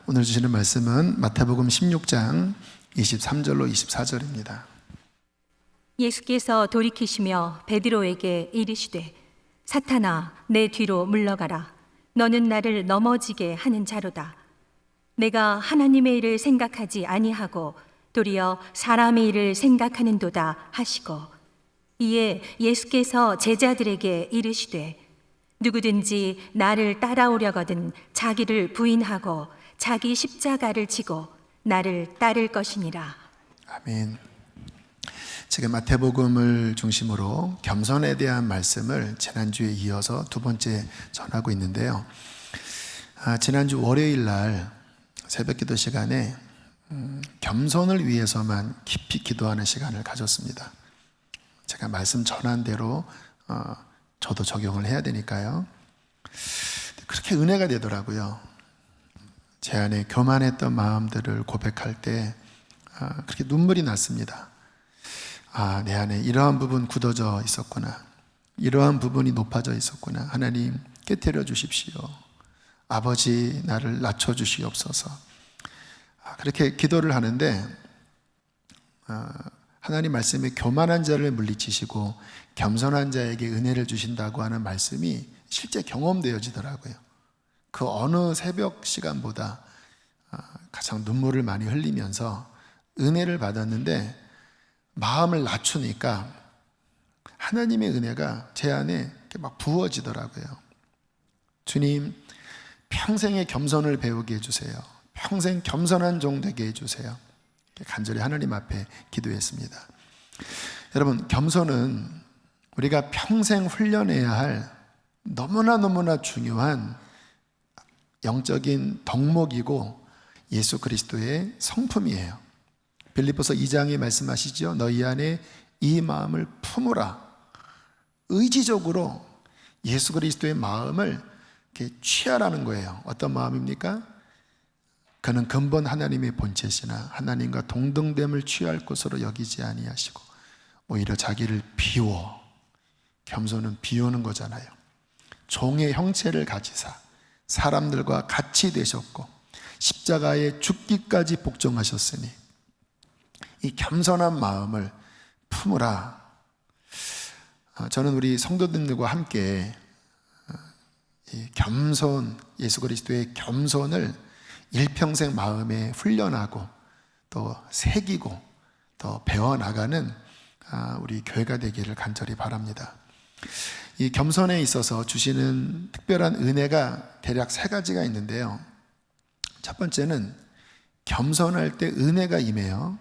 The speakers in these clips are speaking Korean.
오늘 주시는 말씀은 마태복음 16장 23절로 24절입니다. 예수께서 돌이키시며 베드로에게 이르시되 사탄아 내 뒤로 물러가라. 너는 나를 넘어지게 하는 자로다. 내가 하나님의 일을 생각하지 아니하고 도리어 사람의 일을 생각하는도다 하시고, 이에 예수께서 제자들에게 이르시되 누구든지 나를 따라오려거든 자기를 부인하고 자기 십자가를 지고 나를 따를 것이니라. 아멘. 지금 마태복음을 중심으로 겸손에 대한 말씀을 지난주에 이어서 두 번째 전하고 있는데요. 지난주 월요일 날 새벽 기도 시간에 겸손을 위해서만 깊이 기도하는 시간을 가졌습니다. 제가 말씀 전한 대로 저도 적용을 해야 되니까요. 그렇게 은혜가 되더라고요. 제 안에 교만했던 마음들을 고백할 때 그렇게 눈물이 났습니다. 내 안에 이러한 부분 굳어져 있었구나, 이러한 부분이 높아져 있었구나. 하나님 깨트려 주십시오. 아버지 나를 낮춰 주시옵소서. 그렇게 기도를 하는데 하나님 말씀에 교만한 자를 물리치시고 겸손한 자에게 은혜를 주신다고 하는 말씀이 실제 경험되어지더라고요. 그 어느 새벽 시간보다 가장 눈물을 많이 흘리면서 은혜를 받았는데, 마음을 낮추니까 하나님의 은혜가 제 안에 이렇게 막 부어지더라고요. 주님, 평생의 겸손을 배우게 해주세요. 평생 겸손한 종 되게 해주세요. 간절히 하나님 앞에 기도했습니다. 여러분, 겸손은 우리가 평생 훈련해야 할 너무나 중요한 영적인 덕목이고 예수 그리스도의 성품이에요. 빌립보서 2장에 말씀하시죠. 너희 안에 이 마음을 품으라. 의지적으로 예수 그리스도의 마음을 이렇게 취하라는 거예요. 어떤 마음입니까? 그는 근본 하나님의 본체시나 하나님과 동등됨을 취할 것으로 여기지 아니하시고 오히려 자기를 비워. 겸손은 비우는 거잖아요. 종의 형체를 가지사 사람들과 같이 되셨고 십자가에 죽기까지 복종하셨으니 이 겸손한 마음을 품으라. 저는 우리 성도들과 함께 이 겸손, 예수 그리스도의 겸손을 일평생 마음에 훈련하고 또 새기고 또 배워나가는 우리 교회가 되기를 간절히 바랍니다. 이 겸손에 있어서 주시는 특별한 은혜가 대략 3가지가 있는데요. 첫 번째는 겸손할 때 은혜가 임해요.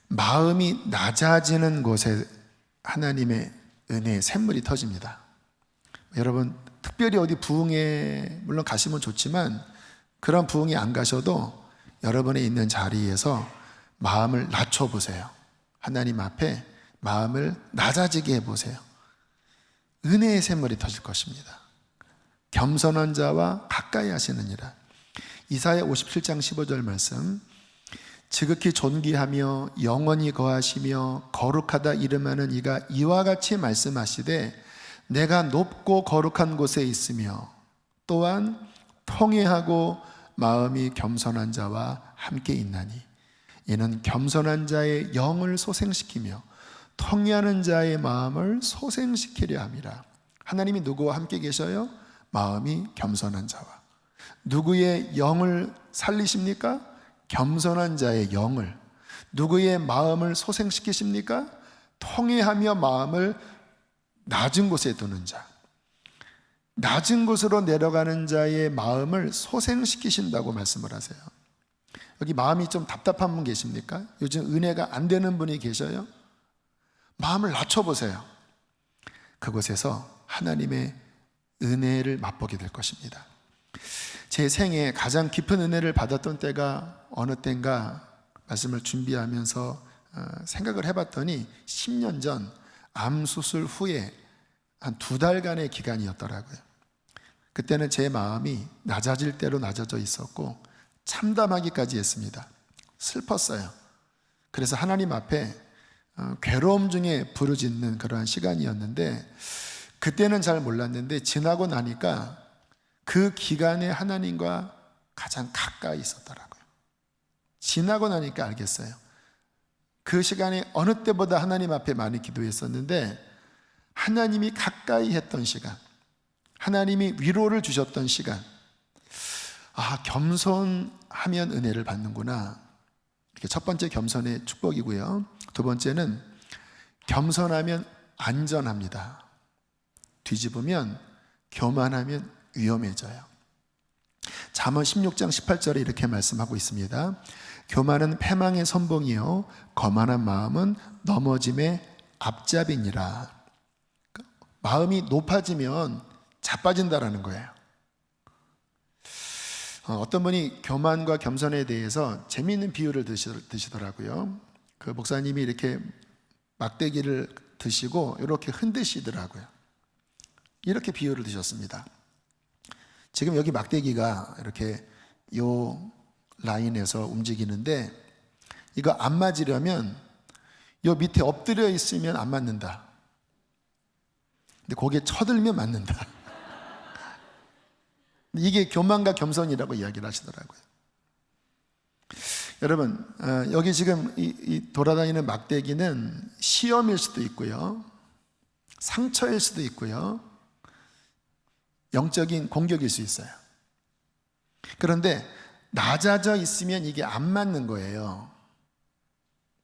마음이 낮아지는 곳에 하나님의 은혜의 샘물이 터집니다. 여러분, 특별히 어디 부흥에 물론 가시면 좋지만 그런 부흥이 안 가셔도 여러분이 있는 자리에서 마음을 낮춰보세요. 하나님 앞에 마음을 낮아지게 해보세요. 은혜의 샘물이 터질 것입니다. 겸손한 자와 가까이 하시느니라. 이사야 57장 15절 말씀, 지극히 존귀하며 영원히 거하시며 거룩하다 이름하는 이가 이와 같이 말씀하시되 내가 높고 거룩한 곳에 있으며 또한 통회하고 마음이 겸손한 자와 함께 있나니 이는 겸손한 자의 영을 소생시키며 통회하는 자의 마음을 소생시키려 함이라. 하나님이 누구와 함께 계셔요? 마음이 겸손한 자와. 누구의 영을 살리십니까? 겸손한 자의 영을. 누구의 마음을 소생시키십니까? 통회하며 마음을 낮은 곳에 두는 자. 낮은 곳으로 내려가는 자의 마음을 소생시키신다고 말씀을 하세요. 여기 마음이 좀 답답한 분 계십니까? 요즘 은혜가 안 되는 분이 계셔요? 마음을 낮춰보세요. 그곳에서 하나님의 은혜를 맛보게 될 것입니다. 제 생에 가장 깊은 은혜를 받았던 때가 어느 때인가 말씀을 준비하면서 생각을 해봤더니 10년 전 암 수술 후에 한 2달간의 기간이었더라고요. 그때는 제 마음이 낮아질 대로 낮아져 있었고 참담하기까지 했습니다. 슬펐어요. 그래서 하나님 앞에 괴로움 중에 부르짖는 그러한 시간이었는데, 그때는 잘 몰랐는데 지나고 나니까 그 기간에 하나님과 가장 가까이 있었더라고요. 지나고 나니까 알겠어요. 그 시간에 어느 때보다 하나님 앞에 많이 기도했었는데 하나님이 가까이 했던 시간, 하나님이 위로를 주셨던 시간, 아, 겸손하면 은혜를 받는구나. 이게 첫 번째 겸손의 축복이고요. 두 번째는 겸손하면 안전합니다. 뒤집으면 교만하면 위험해져요. 잠언 16장 18절에 이렇게 말씀하고 있습니다. 교만은 패망의 선봉이요 거만한 마음은 넘어짐의 앞잡이니라. 마음이 높아지면 자빠진다라는 거예요. 어떤 분이 교만과 겸손에 대해서 재미있는 비유를 드시더라고요. 그 목사님이 이렇게 막대기를 드시고 이렇게 흔드시더라고요. 이렇게 비유를 드셨습니다. 지금 여기 막대기가 이렇게 요 라인에서 움직이는데 이거 안 맞으려면 요 밑에 엎드려 있으면 안 맞는다. 근데 거기에 쳐들면 맞는다. 이게 교만과 겸손이라고 이야기를 하시더라고요. 여러분, 여기 지금 이 돌아다니는 막대기는 시험일 수도 있고요, 상처일 수도 있고요, 영적인 공격일 수 있어요. 그런데 낮아져 있으면 이게 안 맞는 거예요.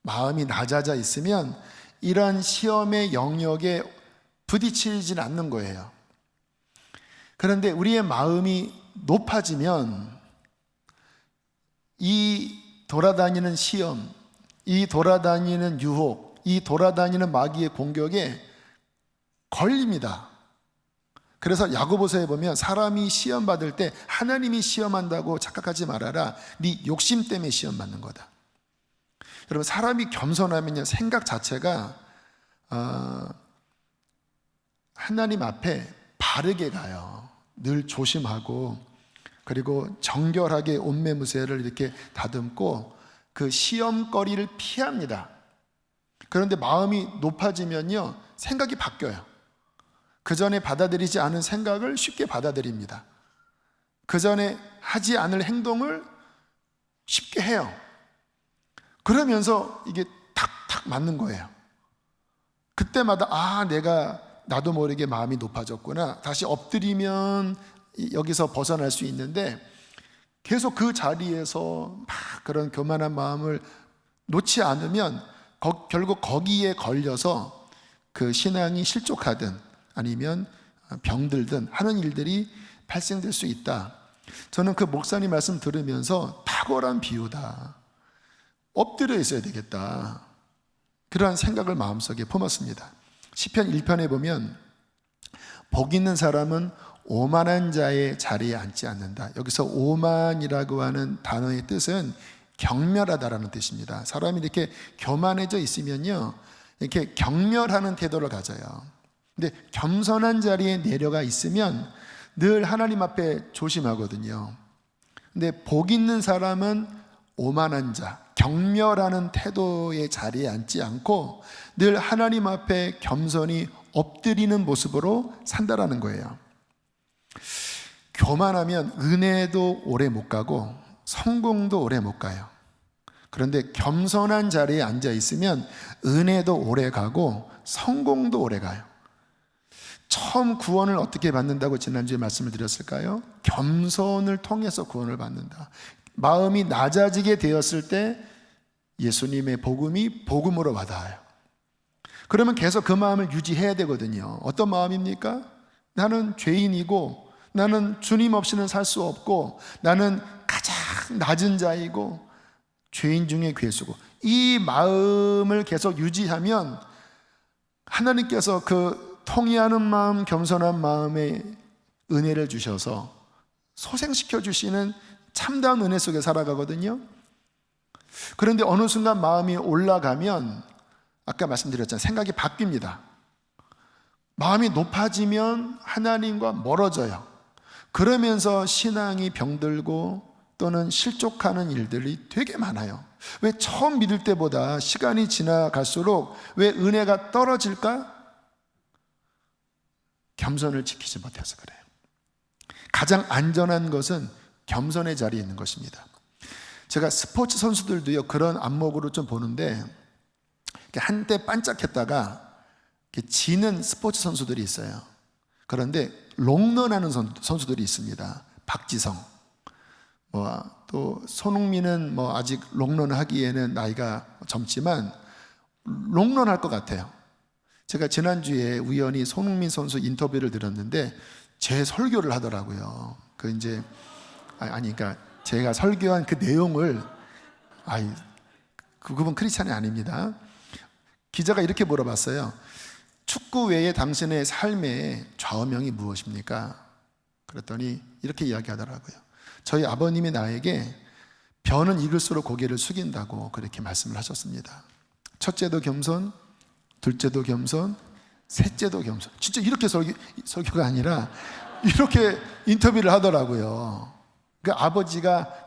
마음이 낮아져 있으면 이런 시험의 영역에 부딪히진 않는 거예요. 그런데 우리의 마음이 높아지면 이 돌아다니는 시험, 이 돌아다니는 유혹, 이 돌아다니는 마귀의 공격에 걸립니다. 그래서 야고보서에 보면 사람이 시험 받을 때 하나님이 시험한다고 착각하지 말아라. 네 욕심 때문에 시험 받는 거다. 여러분, 사람이 겸손하면요, 생각 자체가 하나님 앞에 바르게 가요. 늘 조심하고, 그리고 정결하게 옷매무새를 이렇게 다듬고 그 시험거리를 피합니다. 그런데 마음이 높아지면요, 생각이 바뀌어요. 그 전에 받아들이지 않은 생각을 쉽게 받아들입니다. 그 전에 하지 않을 행동을 쉽게 해요. 그러면서 이게 탁탁 맞는 거예요. 그때마다 나도 모르게 마음이 높아졌구나. 다시 엎드리면 여기서 벗어날 수 있는데 계속 그 자리에서 막 그런 교만한 마음을 놓지 않으면 결국 거기에 걸려서 그 신앙이 실족하든 아니면 병들든 하는 일들이 발생될 수 있다. 저는 그 목사님 말씀 들으면서 탁월한 비유다. 엎드려 있어야 되겠다. 그러한 생각을 마음속에 품었습니다. 시편 1편에 보면 복 있는 사람은 오만한 자의 자리에 앉지 않는다. 여기서 오만이라고 하는 단어의 뜻은 경멸하다라는 뜻입니다. 사람이 이렇게 교만해져 있으면요, 이렇게 경멸하는 태도를 가져요. 근데 겸손한 자리에 내려가 있으면 늘 하나님 앞에 조심하거든요. 근데 복 있는 사람은 오만한 자, 경멸하는 태도의 자리에 앉지 않고 늘 하나님 앞에 겸손히 엎드리는 모습으로 산다라는 거예요. 교만하면 은혜도 오래 못 가고 성공도 오래 못 가요. 그런데 겸손한 자리에 앉아 있으면 은혜도 오래 가고 성공도 오래 가요. 처음 구원을 어떻게 받는다고 지난주에 말씀을 드렸을까요? 겸손을 통해서 구원을 받는다. 마음이 낮아지게 되었을 때 예수님의 복음이 복음으로 와닿아요. 그러면 계속 그 마음을 유지해야 되거든요. 어떤 마음입니까? 나는 죄인이고 나는 주님 없이는 살 수 없고 나는 가장 낮은 자이고 죄인 중에 괴수고, 이 마음을 계속 유지하면 하나님께서 그 통회하는 마음, 겸손한 마음에 은혜를 주셔서 소생시켜 주시는 참다운 은혜 속에 살아가거든요. 그런데 어느 순간 마음이 올라가면 아까 말씀드렸잖아요. 생각이 바뀝니다. 마음이 높아지면 하나님과 멀어져요. 그러면서 신앙이 병들고 또는 실족하는 일들이 되게 많아요. 왜 처음 믿을 때보다 시간이 지나갈수록 왜 은혜가 떨어질까? 겸손을 지키지 못해서 그래요. 가장 안전한 것은 겸손의 자리에 있는 것입니다. 제가 스포츠 선수들도요, 그런 안목으로 좀 보는데, 한때 반짝했다가 지는 스포츠 선수들이 있어요. 그런데 롱런하는 선수들이 있습니다. 박지성, 또 손흥민은 아직 롱런 하기에는 나이가 젊지만 롱런 할 것 같아요. 제가 지난주에 우연히 손흥민 선수 인터뷰를 들었는데 제 설교를 하더라고요. 그러니까 제가 설교한 그 내용을, 그분 크리스찬이 아닙니다. 기자가 이렇게 물어봤어요. 축구 외에 당신의 삶의 좌우명이 무엇입니까? 그랬더니 이렇게 이야기하더라고요. 저희 아버님이 나에게 벼는 익을수록 고개를 숙인다고 그렇게 말씀을 하셨습니다. 첫째도 겸손, 둘째도 겸손, 셋째도 겸손. 진짜 이렇게 설교가 아니라 이렇게 인터뷰를 하더라고요. 그 아버지가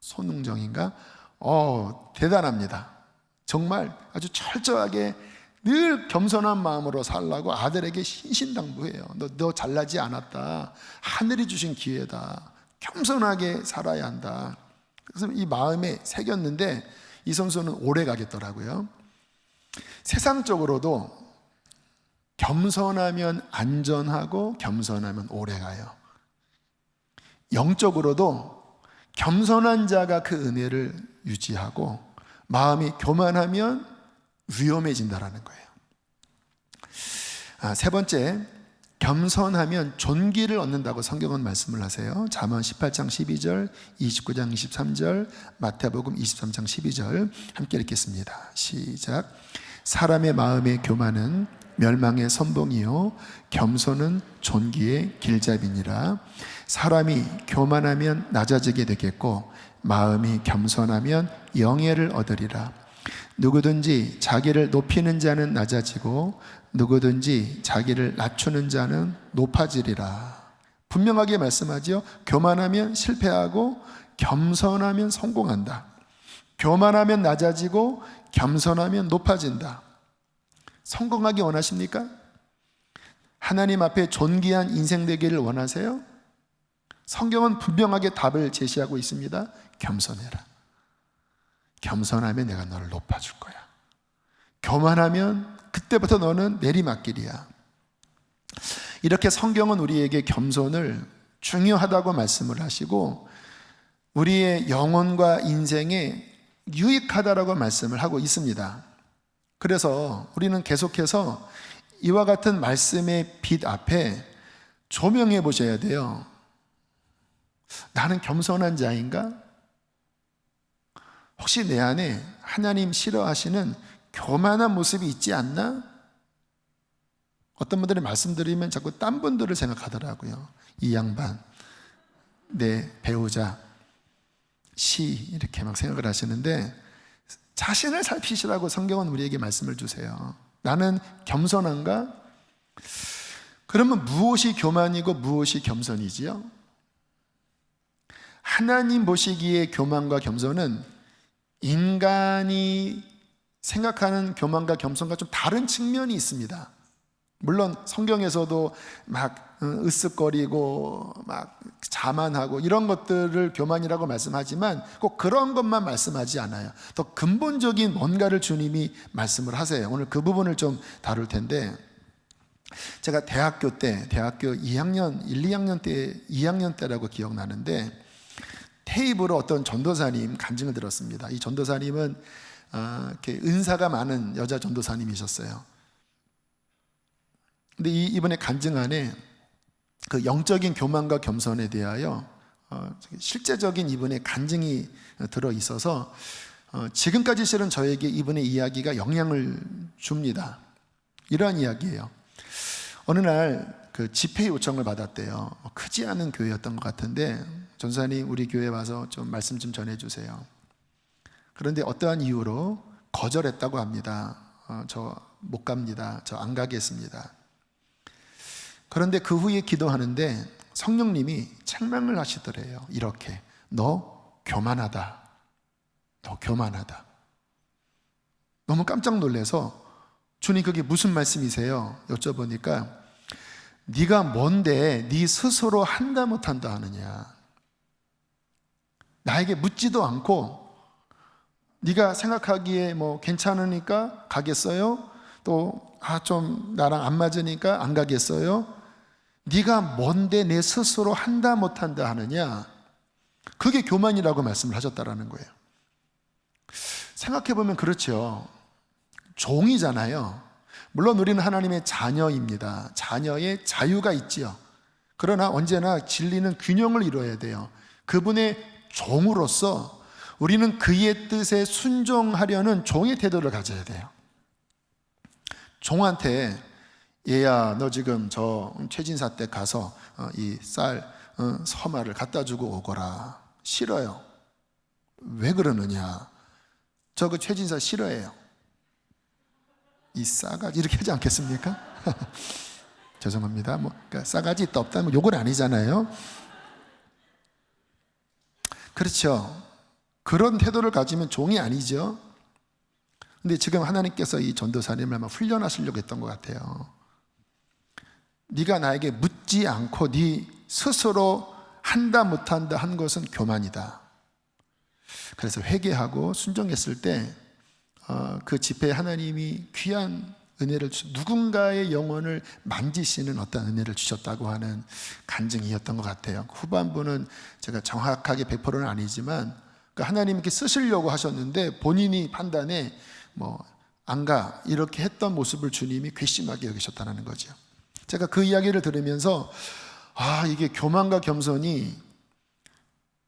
손웅정인가? 대단합니다. 정말 아주 철저하게 늘 겸손한 마음으로 살라고 아들에게 신신당부해요. 너 잘나지 않았다. 하늘이 주신 기회다. 겸손하게 살아야 한다. 그래서 이 마음에 새겼는데 이 선수는 오래 가겠더라고요. 세상적으로도 겸손하면 안전하고 겸손하면 오래 가요. 영적으로도 겸손한 자가 그 은혜를 유지하고 마음이 교만하면 위험해진다라는 거예요. 세 번째, 겸손하면 존귀를 얻는다고 성경은 말씀을 하세요. 잠언 18장 12절, 29장 23절, 마태복음 23장 12절 함께 읽겠습니다. 시작. 사람의 마음의 교만은 멸망의 선봉이요 겸손은 존귀의 길잡이니라. 사람이 교만하면 낮아지게 되겠고 마음이 겸손하면 영예를 얻으리라. 누구든지 자기를 높이는 자는 낮아지고 누구든지 자기를 낮추는 자는 높아지리라. 분명하게 말씀하지요. 교만하면 실패하고 겸손하면 성공한다. 교만하면 낮아지고 겸손하면 높아진다. 성공하기 원하십니까? 하나님 앞에 존귀한 인생 되기를 원하세요? 성경은 분명하게 답을 제시하고 있습니다. 겸손해라. 겸손하면 내가 너를 높아줄 거야. 교만하면 그때부터 너는 내리막길이야. 이렇게 성경은 우리에게 겸손을 중요하다고 말씀을 하시고 우리의 영혼과 인생에 유익하다라고 말씀을 하고 있습니다. 그래서 우리는 계속해서 이와 같은 말씀의 빛 앞에 조명해 보셔야 돼요. 나는 겸손한 자인가? 혹시 내 안에 하나님 싫어하시는 교만한 모습이 있지 않나? 어떤 분들이 말씀드리면 자꾸 딴 분들을 생각하더라고요. 이 양반, 내 배우자, 시 이렇게 막 생각을 하시는데 자신을 살피시라고 성경은 우리에게 말씀을 주세요. 나는 겸손한가? 그러면 무엇이 교만이고 무엇이 겸손이지요? 하나님 보시기에 교만과 겸손은 인간이 생각하는 교만과 겸손과 좀 다른 측면이 있습니다. 물론 성경에서도 막 으쓱거리고 막 자만하고 이런 것들을 교만이라고 말씀하지만 꼭 그런 것만 말씀하지 않아요. 더 근본적인 뭔가를 주님이 말씀을 하세요. 오늘 그 부분을 좀 다룰 텐데 제가 대학교 2학년, 1, 2학년 때라고 기억나는데 테이프로 어떤 전도사님 간증을 들었습니다. 이 전도사님은 이렇게 은사가 많은 여자 전도사님이셨어요. 근데 이분의 간증 안에 그 영적인 교만과 겸손에 대하여 실제적인 이분의 간증이 들어 있어서 지금까지 실은 저에게 이분의 이야기가 영향을 줍니다. 이러한 이야기예요. 어느 날 그 집회 요청을 받았대요. 크지 않은 교회였던 것 같은데 전도사님 우리 교회 와서 좀 말씀 좀 전해주세요. 그런데 어떠한 이유로 거절했다고 합니다. 저 못 갑니다. 저 안 가겠습니다. 그런데 그 후에 기도하는데 성령님이 책망을 하시더래요. 이렇게 너 교만하다. 너 교만하다. 너무 깜짝 놀라서 주님 그게 무슨 말씀이세요? 여쭤보니까 네가 뭔데 네 스스로 한다 못한다 하느냐. 나에게 묻지도 않고 네가 생각하기에 뭐 괜찮으니까 가겠어요? 또 좀 나랑 안 맞으니까 안 가겠어요? 네가 뭔데 내 스스로 한다 못한다 하느냐. 그게 교만이라고 말씀을 하셨다라는 거예요. 생각해보면 그렇죠. 종이잖아요. 물론 우리는 하나님의 자녀입니다. 자녀의 자유가 있지요. 그러나 언제나 진리는 균형을 이루어야 돼요. 그분의 종으로서 우리는 그의 뜻에 순종하려는 종의 태도를 가져야 돼요. 종한테 얘야 너 지금 저 최진사 댁 가서 이 쌀 서마를 갖다 주고 오거라. 싫어요. 왜 그러느냐. 저 그 최진사 싫어해요. 이 싸가지 이렇게 하지 않겠습니까? 죄송합니다. 뭐 그러니까 싸가지 있다 없다 뭐 욕은 아니잖아요. 그렇죠. 그런 태도를 가지면 종이 아니죠. 근데 지금 하나님께서 이 전도사님을 아마 훈련하시려고 했던 것 같아요. 네가 나에게 묻지 않고 네 스스로 한다 못한다 한 것은 교만이다. 그래서 회개하고 순종했을 때 그 집회에 하나님이 귀한 은혜를 누군가의 영혼을 만지시는 어떤 은혜를 주셨다고 하는 간증이었던 것 같아요. 후반부는 제가 정확하게 100%는 아니지만 하나님께 쓰시려고 하셨는데 본인이 판단에 안 가 이렇게 했던 모습을 주님이 괘씸하게 여기셨다는 거죠. 제가 그 이야기를 들으면서 이게 교만과 겸손이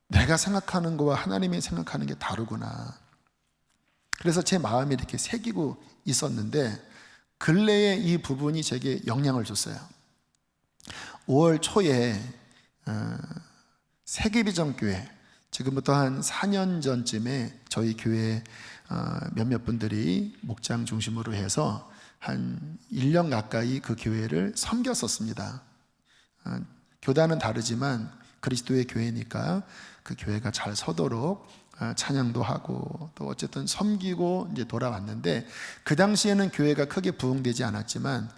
내가 생각하는 거와 하나님이 생각하는 게 다르구나. 그래서 제 마음에 이렇게 새기고 있었는데 근래에 이 부분이 제게 영향을 줬어요. 5월 초에 세계비전교회, 지금부터 한 4년 전쯤에 저희 교회 몇몇 분들이 목장 중심으로 해서 한 1년 가까이 그 교회를 섬겼었습니다. 교단은 다르지만 그리스도의 교회니까 그 교회가 잘 서도록 찬양도 하고 또 어쨌든 섬기고 이제 돌아왔는데 그 당시에는 교회가 크게 부흥되지 않았지만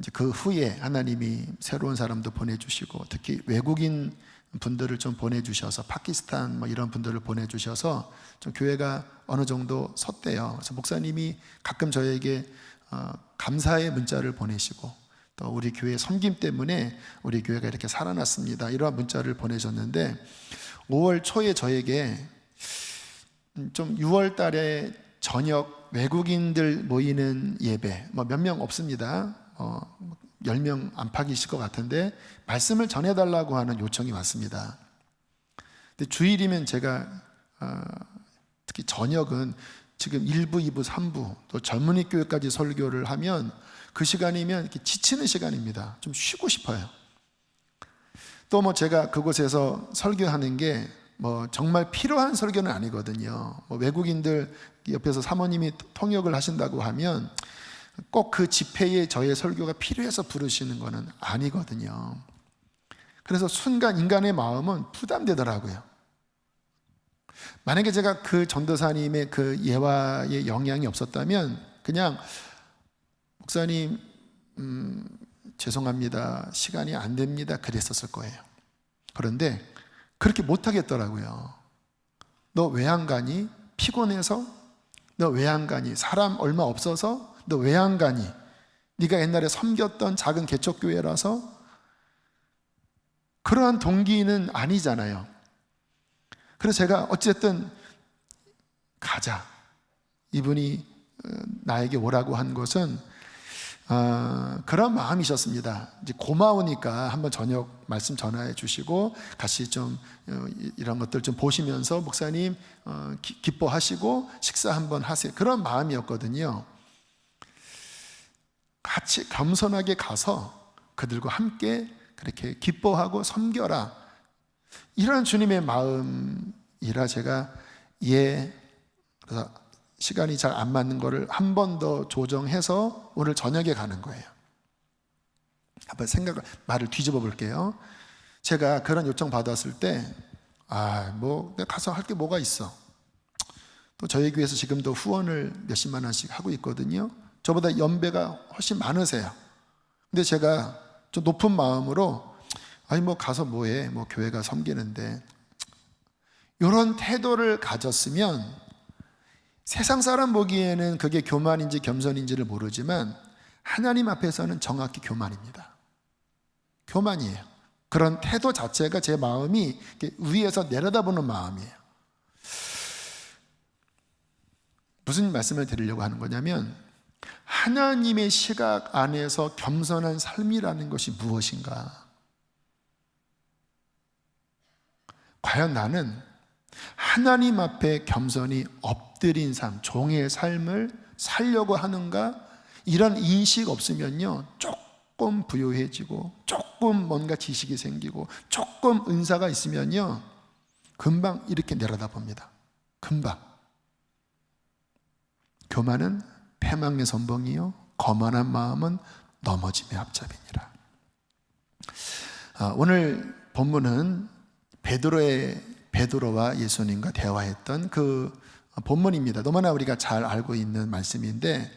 이제 그 후에 하나님이 새로운 사람도 보내주시고 특히 외국인 분들을 좀 보내주셔서 파키스탄 이런 분들을 보내주셔서 좀 교회가 어느 정도 섰대요. 그래서 목사님이 가끔 저에게 감사의 문자를 보내시고 또 우리 교회 섬김 때문에 우리 교회가 이렇게 살아났습니다. 이러한 문자를 보내셨는데 5월 초에 저에게 좀 6월 달에 저녁 외국인들 모이는 예배 몇 명 없습니다. 10명 안팎이실 것 같은데 말씀을 전해달라고 하는 요청이 왔습니다. 근데 주일이면 제가 특히 저녁은 지금 1부, 2부, 3부 또 젊은이 교회까지 설교를 하면 그 시간이면 이렇게 지치는 시간입니다. 좀 쉬고 싶어요. 또 제가 그곳에서 설교하는 게 정말 필요한 설교는 아니거든요. 외국인들 옆에서 사모님이 통역을 하신다고 하면 꼭 그 집회에 저의 설교가 필요해서 부르시는 것은 아니거든요. 그래서 순간 인간의 마음은 부담되더라고요. 만약에 제가 그 전도사님의 그 예화의 영향이 없었다면 그냥 목사님 죄송합니다. 시간이 안 됩니다. 그랬었을 거예요. 그런데 그렇게 못하겠더라고요. 너 왜 안 가니? 피곤해서? 너 왜 안 가니? 사람 얼마 없어서? 너 왜 안 가니? 네가 옛날에 섬겼던 작은 개척교회라서? 그러한 동기는 아니잖아요. 그래서 제가 어쨌든 가자. 이분이 나에게 오라고 한 것은 그런 마음이셨습니다. 이제 고마우니까 한번 저녁 말씀 전화해 주시고 같이 좀 이런 것들 좀 보시면서 목사님 기뻐하시고 식사 한번 하세요. 그런 마음이었거든요. 같이 겸손하게 가서 그들과 함께 그렇게 기뻐하고 섬겨라. 이런 주님의 마음이라 제가 그래서 시간이 잘 안 맞는 거를 한 번 더 조정해서 오늘 저녁에 가는 거예요. 한번 말을 뒤집어 볼게요. 제가 그런 요청 받았을 때 가서 할 게 뭐가 있어. 또 저희 교회에서 지금도 후원을 몇십만 원씩 하고 있거든요. 저보다 연배가 훨씬 많으세요. 근데 제가 좀 높은 마음으로 아니 뭐 가서 뭐해, 뭐 교회가 섬기는데, 이런 태도를 가졌으면 세상 사람 보기에는 그게 교만인지 겸손인지를 모르지만 하나님 앞에서는 정확히 교만입니다. 교만이에요. 그런 태도 자체가 제 마음이 위에서 내려다보는 마음이에요. 무슨 말씀을 드리려고 하는 거냐면, 하나님의 시각 안에서 겸손한 삶이라는 것이 무엇인가? 과연 나는 하나님 앞에 겸손히 엎드린 삶, 종의 삶을 살려고 하는가? 이런 인식 없으면요, 조금 부유해지고 조금 뭔가 지식이 생기고 조금 은사가 있으면요, 금방 이렇게 내려다 봅니다. 금방. 교만은 패망의 선봉이요, 거만한 마음은 넘어짐의 앞잡이니라. 오늘 본문은 베드로와 예수님과 대화했던 그 본문입니다. 너무나 우리가 잘 알고 있는 말씀인데,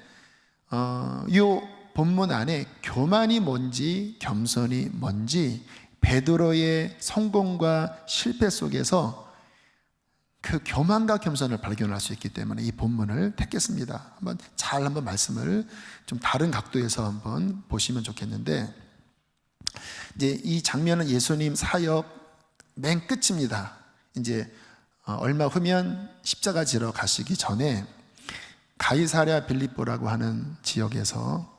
이 본문 안에 교만이 뭔지 겸손이 뭔지 베드로의 성공과 실패 속에서 그 교만과 겸손을 발견할 수 있기 때문에 이 본문을 택했습니다. 한번 말씀을 좀 다른 각도에서 한번 보시면 좋겠는데, 이제 이 장면은 예수님 사역 맨 끝입니다. 이제 얼마 후면 십자가 지러 가시기 전에 가이사랴 빌립보라고 하는 지역에서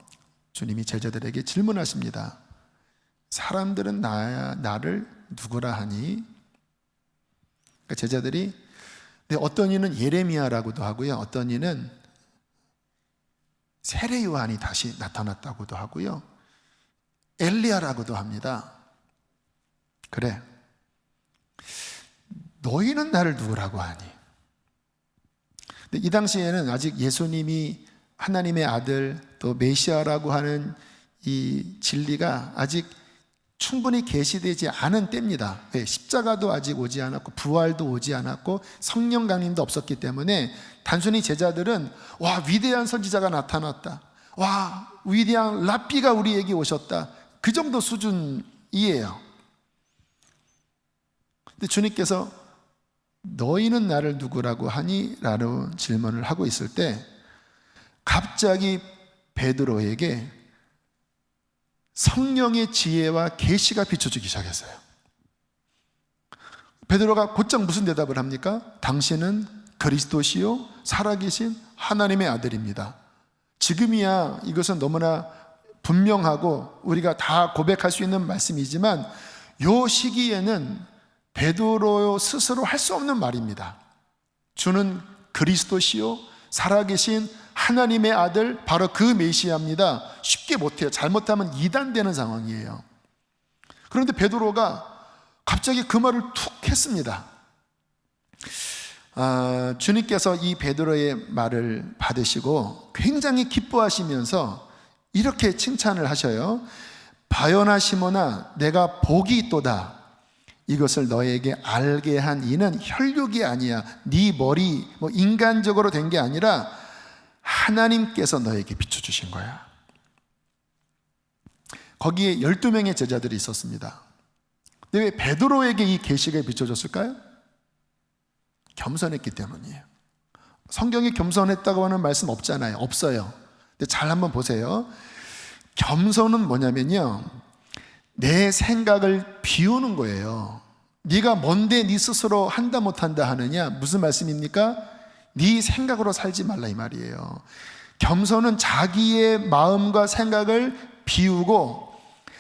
주님이 제자들에게 질문하십니다. 사람들은 나를 누구라 하니? 그러니까 제자들이, 근데 어떤 이는 예레미야라고도 하고요, 어떤 이는 세례 요한이 다시 나타났다고도 하고요, 엘리야라고도 합니다. 그래, 너희는 나를 누구라고 하니? 근데 이 당시에는 아직 예수님이 하나님의 아들, 또 메시아라고 하는 이 진리가 아직 충분히 계시되지 않은 때입니다. 왜? 십자가도 아직 오지 않았고 부활도 오지 않았고 성령 강림도 없었기 때문에 단순히 제자들은 와, 위대한 선지자가 나타났다, 와, 위대한 랍비가 우리에게 오셨다, 그 정도 수준이에요. 근데 주님께서 너희는 나를 누구라고 하니? 라는 질문을 하고 있을 때 갑자기 베드로에게 성령의 지혜와 계시가 비춰주기 시작했어요. 베드로가 곧장 무슨 대답을 합니까? 당신은 그리스도시요 살아계신 하나님의 아들입니다. 지금이야 이것은 너무나 분명하고 우리가 다 고백할 수 있는 말씀이지만, 이 시기에는 베드로 스스로 할 수 없는 말입니다. 주는 그리스도시요 살아계신 하나님의 아들, 바로 그 메시아입니다. 쉽게 못해요. 잘못하면 이단되는 상황이에요. 그런데 베드로가 갑자기 그 말을 툭 했습니다. 주님께서 이 베드로의 말을 받으시고 굉장히 기뻐하시면서 이렇게 칭찬을 하셔요. 바요나 시몬아, 내가 복이 있도다. 이것을 너에게 알게 한 이는 혈육이 아니야, 네 머리 뭐 인간적으로 된 게 아니라 하나님께서 너에게 비춰주신 거야. 거기에 12명의 제자들이 있었습니다. 근데 왜 베드로에게 이 계시가 비춰졌을까요? 겸손했기 때문이에요. 성경에 겸손했다고 하는 말씀 없잖아요. 없어요. 근데 잘 한번 보세요. 겸손은 뭐냐면요, 내 생각을 비우는 거예요. 네가 뭔데 네 스스로 한다 못한다 하느냐? 무슨 말씀입니까? 네 생각으로 살지 말라 이 말이에요. 겸손은 자기의 마음과 생각을 비우고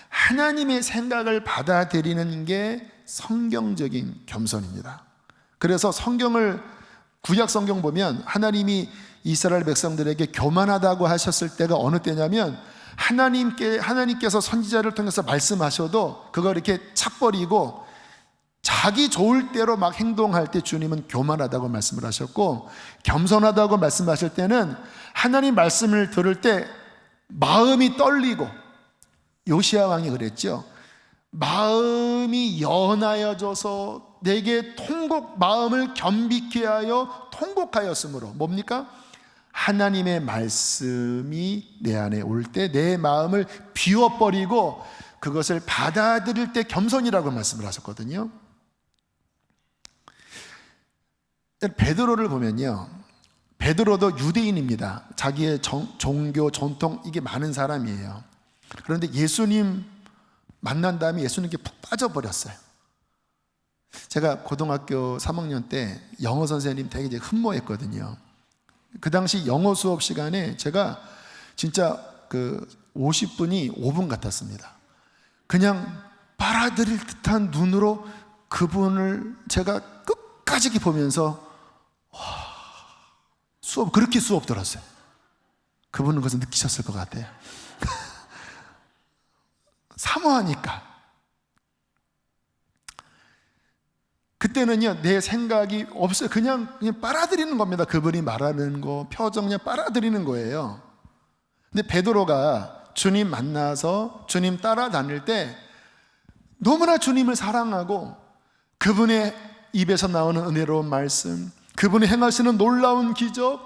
하나님의 생각을 받아들이는 게 성경적인 겸손입니다. 그래서 성경을, 구약 성경 보면 하나님이 이스라엘 백성들에게 교만하다고 하셨을 때가 어느 때냐면, 하나님께서 선지자를 통해서 말씀하셔도 그걸 이렇게 착버리고 자기 좋을 대로 막 행동할 때 주님은 교만하다고 말씀을 하셨고, 겸손하다고 말씀하실 때는 하나님 말씀을 들을 때 마음이 떨리고, 요시야 왕이 그랬죠. 마음이 연하여져서 내게 마음을 겸비케 하여 통곡하였으므로, 뭡니까? 하나님의 말씀이 내 안에 올 때 내 마음을 비워버리고 그것을 받아들일 때 겸손이라고 말씀을 하셨거든요. 베드로를 보면요, 베드로도 유대인입니다. 자기의 종교, 전통 이게 많은 사람이에요. 그런데 예수님 만난 다음에 예수님께 푹 빠져버렸어요. 제가 고등학교 3학년 때 영어 선생님 되게 이제 흠모했거든요. 그 당시 영어 수업 시간에 제가 진짜 그 50분이 5분 같았습니다. 그냥 빨아들일 듯한 눈으로 그분을 제가 끝까지 보면서 그렇게 수업 들었어요. 그분은 그것을 느끼셨을 것 같아요. 사모하니까. 그때는요, 내 생각이 없어요. 그냥 빨아들이는 겁니다. 그분이 말하는 거, 표정 그냥 빨아들이는 거예요. 근데 베드로가 주님 만나서 주님 따라다닐 때 너무나 주님을 사랑하고 그분의 입에서 나오는 은혜로운 말씀, 그분이 행하시는 놀라운 기적,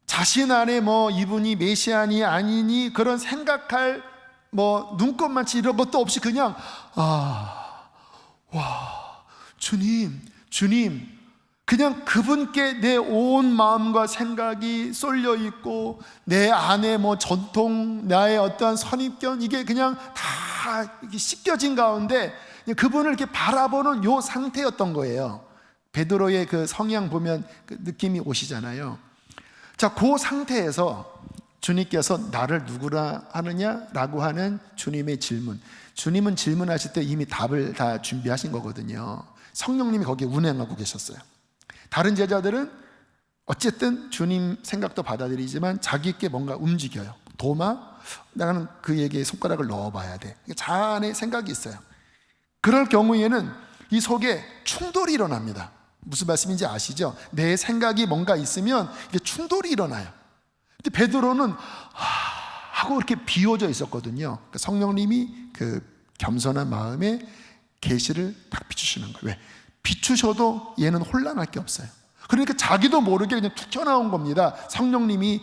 자신 안에 이분이 메시아니 아니니 그런 생각할 눈꼽만치 이런 것도 없이 그냥 주님 그냥 그분께 내 온 마음과 생각이 쏠려 있고 내 안에 전통, 나의 어떠한 선입견 이게 그냥 다 이렇게 씻겨진 가운데 그분을 이렇게 바라보는 요 상태였던 거예요. 베드로의 그 성향 보면 그 느낌이 오시잖아요. 자, 그 상태에서 주님께서 나를 누구라 하느냐라고 하는 주님의 질문. 주님은 질문하실 때 이미 답을 다 준비하신 거거든요. 성령님이 거기에 운행하고 계셨어요. 다른 제자들은 어쨌든 주님 생각도 받아들이지만 자기께 뭔가 움직여요. 도마? 나는 그에게 손가락을 넣어봐야 돼. 자 안에 생각이 있어요. 그럴 경우에는 이 속에 충돌이 일어납니다. 무슨 말씀인지 아시죠? 내 생각이 뭔가 있으면 이게 충돌이 일어나요. 근데 베드로는 하고 이렇게 비워져 있었거든요. 그러니까 성령님이 그 겸손한 마음에 계시를 딱 비추시는 거예요. 왜? 비추셔도 얘는 혼란할 게 없어요. 그러니까 자기도 모르게 그냥 툭 튀어나온 겁니다. 성령님이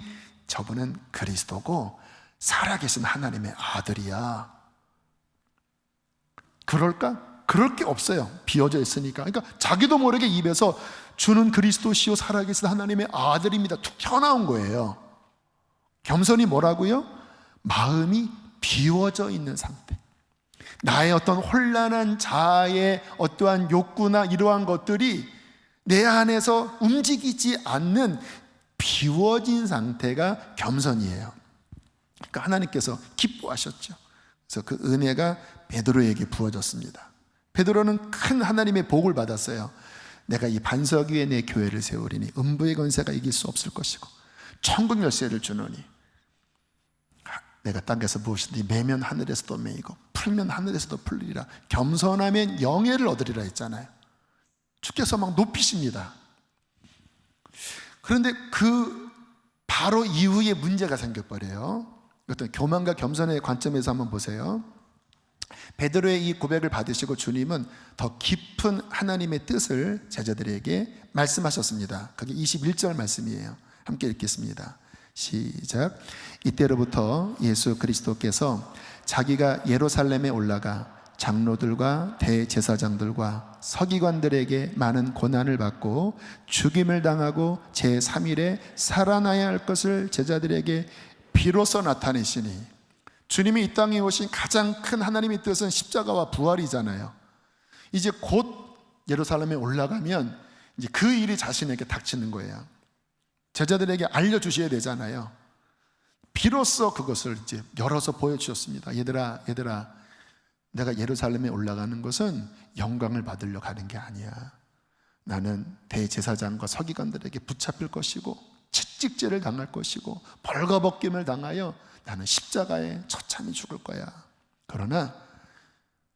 저분은 그리스도고 살아계신 하나님의 아들이야. 그럴까? 그럴 게 없어요. 비워져 있으니까. 그러니까 자기도 모르게 입에서 주는 그리스도시요 살아계신 하나님의 아들입니다. 툭 튀어나온 거예요. 겸손이 뭐라고요? 마음이 비워져 있는 상태. 나의 어떤 혼란한 자아의 어떠한 욕구나 이러한 것들이 내 안에서 움직이지 않는 비워진 상태가 겸손이에요. 그러니까 하나님께서 기뻐하셨죠. 그래서 그 은혜가 베드로에게 부어졌습니다. 베드로는 큰 하나님의 복을 받았어요. 내가 이 반석 위에 내 교회를 세우리니 음부의 권세가 이길 수 없을 것이고 천국 열쇠를 주노니 내가 땅에서 무엇이든지 매면 하늘에서도 매이고 풀면 하늘에서도 풀리리라. 겸손하면 영예를 얻으리라 했잖아요. 주께서 막 높이십니다. 그런데 그 바로 이후에 문제가 생겨버려요. 어떤 교만과 겸손의 관점에서 한번 보세요. 베드로의 이 고백을 받으시고 주님은 더 깊은 하나님의 뜻을 제자들에게 말씀하셨습니다. 그게 21절 말씀이에요. 함께 읽겠습니다. 시작. 이때로부터 예수 그리스도께서 자기가 예루살렘에 올라가 장로들과 대제사장들과 서기관들에게 많은 고난을 받고 죽임을 당하고 제3일에 살아나야 할 것을 제자들에게 비로소 나타내시니, 주님이 이 땅에 오신 가장 큰 하나님의 뜻은 십자가와 부활이잖아요. 이제 곧 예루살렘에 올라가면 이제 그 일이 자신에게 닥치는 거예요. 제자들에게 알려주셔야 되잖아요. 비로소 그것을 이제 열어서 보여주셨습니다. 얘들아, 내가 예루살렘에 올라가는 것은 영광을 받으려 가는 게 아니야. 나는 대제사장과 서기관들에게 붙잡힐 것이고 채찍질을 당할 것이고 벌거벗김을 당하여 나는 십자가에 처참히 죽을 거야. 그러나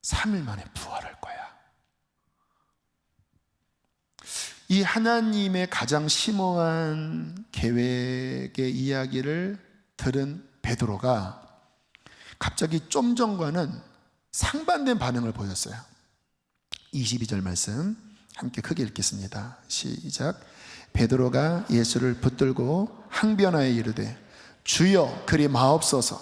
3일 만에 부활할 거야. 이 하나님의 가장 심오한 계획의 이야기를 들은 베드로가 갑자기 좀 전과는 상반된 반응을 보였어요. 22절 말씀 함께 크게 읽겠습니다. 시작. 베드로가 예수를 붙들고 항변하여 이르되 주여 그리 마옵소서.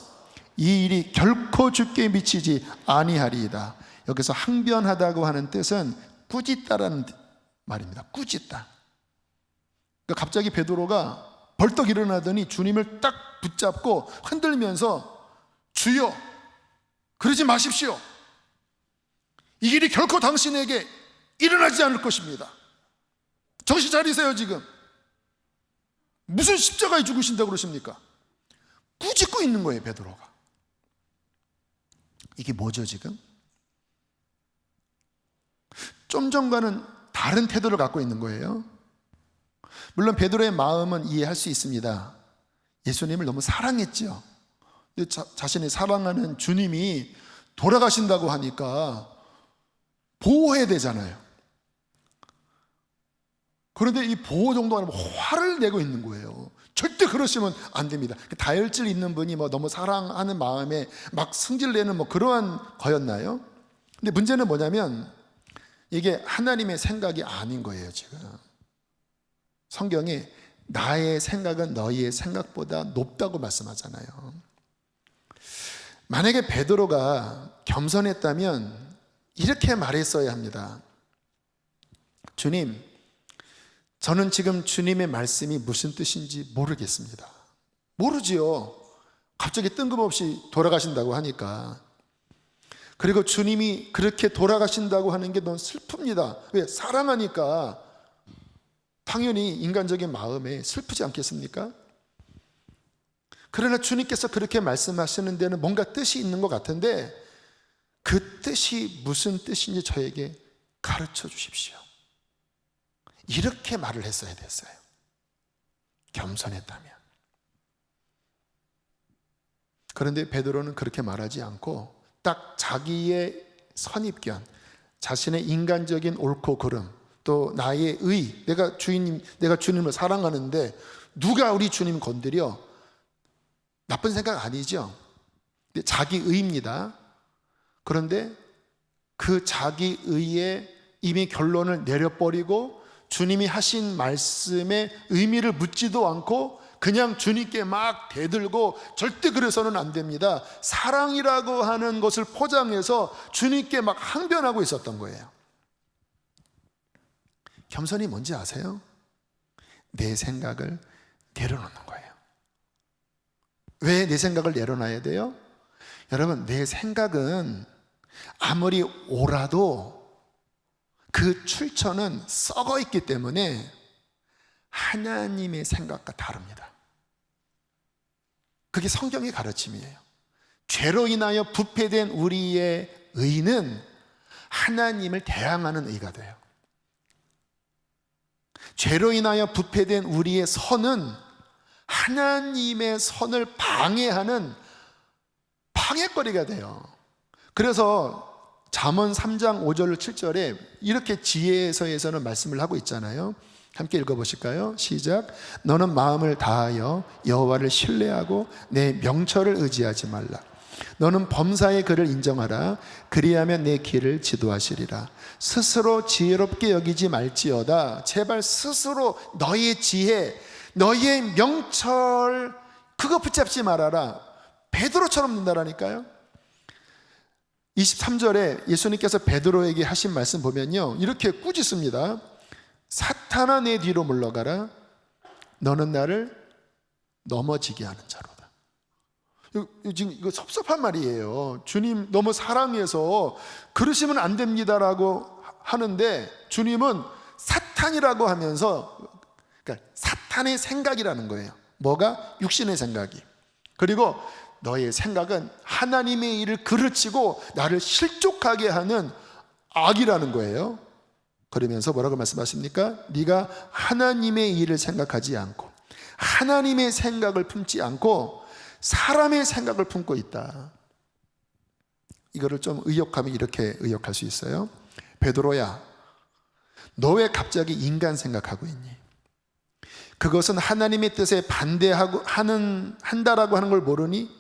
이 일이 결코 주께 미치지 아니하리이다. 여기서 항변하다고 하는 뜻은 꾸짖다라는 말입니다. 꾸짖다. 그러니까 갑자기 베드로가 벌떡 일어나더니 주님을 딱 붙잡고 흔들면서 주여, 그러지 마십시오. 이 일이 결코 당신에게 일어나지 않을 것입니다. 정신 차리세요. 지금 무슨 십자가에 죽으신다고 그러십니까? 꾸짖고 있는 거예요, 베드로가. 이게 뭐죠 지금? 좀 전과는 다른 태도를 갖고 있는 거예요. 물론 베드로의 마음은 이해할 수 있습니다. 예수님을 너무 사랑했죠. 근데 자신이 사랑하는 주님이 돌아가신다고 하니까 보호해야 되잖아요. 그런데 이 보호 정도가 아니고 화를 내고 있는 거예요. 절대 그러시면 안 됩니다. 다혈질 있는 분이 너무 사랑하는 마음에 막 승질내는 그러한 거였나요? 근데 문제는 뭐냐면 이게 하나님의 생각이 아닌 거예요. 지금 성경에 나의 생각은 너희의 생각보다 높다고 말씀하잖아요. 만약에 베드로가 겸손했다면 이렇게 말했어야 합니다. 주님, 저는 지금 주님의 말씀이 무슨 뜻인지 모르겠습니다. 모르지요. 갑자기 뜬금없이 돌아가신다고 하니까. 그리고 주님이 그렇게 돌아가신다고 하는 게 너무 슬픕니다. 왜? 사랑하니까 당연히 인간적인 마음에 슬프지 않겠습니까? 그러나 주님께서 그렇게 말씀하시는 데는 뭔가 뜻이 있는 것 같은데 그 뜻이 무슨 뜻인지 저에게 가르쳐 주십시오. 이렇게 말을 했어야 됐어요. 겸손했다면. 그런데 베드로는 그렇게 말하지 않고 딱 자기의 선입견, 자신의 인간적인 옳고 그름, 또 나의 의, 내가 주님을 사랑하는데 누가 우리 주님 건드려? 나쁜 생각 아니죠. 근데 자기 의입니다. 그런데 그 자기 의에 이미 결론을 내려버리고 주님이 하신 말씀의 의미를 묻지도 않고 그냥 주님께 막 대들고, 절대 그래서는 안 됩니다. 사랑이라고 하는 것을 포장해서 주님께 막 항변하고 있었던 거예요. 겸손이 뭔지 아세요? 내 생각을 내려놓는 거예요. 왜 내 생각을 내려놔야 돼요? 여러분, 내 생각은 아무리 옳아도 그 출처는 썩어 있기 때문에 하나님의 생각과 다릅니다. 그게 성경의 가르침이에요. 죄로 인하여 부패된 우리의 의는 하나님을 대항하는 의가 돼요. 죄로 인하여 부패된 우리의 선은 하나님의 선을 방해하는 방해거리가 돼요. 그래서 잠언 3장 5절 7절에 이렇게 지혜서에서는 말씀을 하고 있잖아요. 함께 읽어보실까요? 시작. 너는 마음을 다하여 여호와를 신뢰하고 내 명철을 의지하지 말라. 너는 범사의 그를 인정하라. 그리하면 내 길을 지도하시리라. 스스로 지혜롭게 여기지 말지어다. 제발 스스로 너의 지혜, 너의 명철, 그거 붙잡지 말아라. 베드로처럼 된다라니까요. 23절에 예수님께서 베드로에게 하신 말씀 보면요, 이렇게 꾸짖습니다. 사탄아, 내 뒤로 물러가라. 너는 나를 넘어지게 하는 자로다. 지금 이거 섭섭한 말이에요. 주님 너무 사랑해서 그러시면 안 됩니다라고 하는데 주님은 사탄이라고 하면서, 그러니까 사탄의 생각이라는 거예요. 뭐가? 육신의 생각이. 그리고 너의 생각은 하나님의 일을 그르치고 나를 실족하게 하는 악이라는 거예요. 그러면서 뭐라고 말씀하십니까? 네가 하나님의 일을 생각하지 않고 하나님의 생각을 품지 않고 사람의 생각을 품고 있다. 이거를 좀 의역하면 이렇게 의역할 수 있어요. 베드로야, 너 왜 갑자기 인간 생각하고 있니? 그것은 하나님의 뜻에 한다라고 하는 걸 모르니?